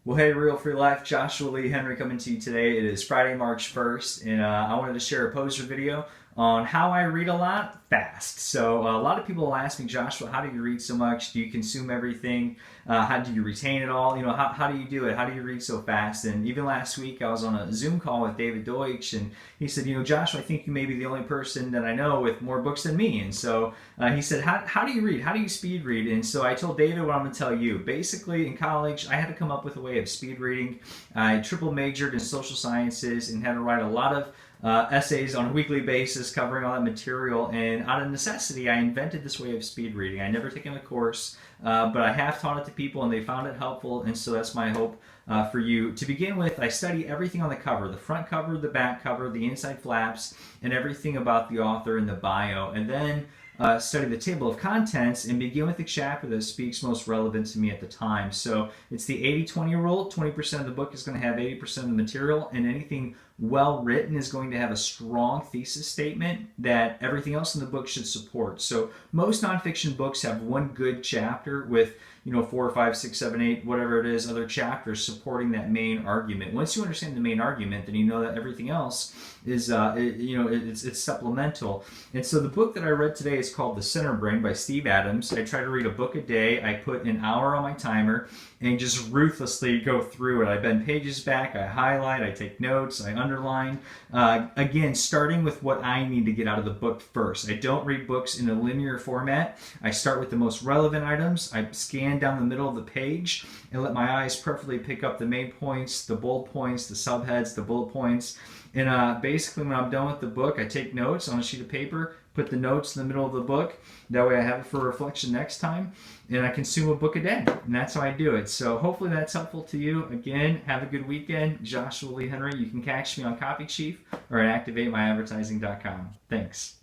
Well, hey, Real Free Life, Joshua Lee Henry coming to you today. It is Friday, March 1st, and I wanted to share a poster video on how I read a lot fast. So a lot of people will ask me, Joshua, how do you read so much? Do you consume everything? How do you retain it all? How do you do it? How do you read so fast? And even last week, I was on a Zoom call with David Deutsch, and he said, Joshua, I think you may be the only person that I know with more books than me. And so he said, how do you read? How do you speed read? And so I told David what I'm going to tell you. Basically, in college, I had to come up with a way of speed reading. I triple majored in social sciences and had to write a lot of essays on a weekly basis covering all that material, and out of necessity I invented this way of speed reading. I never taken a course, but I have taught it to people and they found it helpful, and so that's my hope for you. To begin with, I study everything on the cover, the front cover, the back cover, the inside flaps, and everything about the author in the bio, and then study the table of contents and begin with the chapter that speaks most relevant to me at the time. So it's the 80-20 rule. 20% of the book is going to have 80% of the material, and anything well written is going to have a strong thesis statement that everything else in the book should support. So most nonfiction books have one good chapter with 4, 5, 6, 7, 8, whatever it is, other chapters supporting that main argument. Once you understand the main argument, then you know that everything else is it's supplemental. And so the book that I read today is called The Center Brain by Steve Adams. I try to read a book a day. I put an hour on my timer and just ruthlessly go through it. I bend pages back, I highlight, I take notes, I underline. Again, starting with what I need to get out of the book first. I don't read books in a linear format. I start with the most relevant items. I scan down the middle of the page and let my eyes perfectly pick up the main points, the bold points, the subheads, the bullet points. And basically when I'm done with the book, I take notes on a sheet of paper, put the notes in the middle of the book. That way I have it for reflection next time. And I consume a book a day. And that's how I do it. So hopefully that's helpful to you. Again, have a good weekend. Joshua Lee Henry. You can catch me on Copy Chief or at activatemyadvertising.com. Thanks.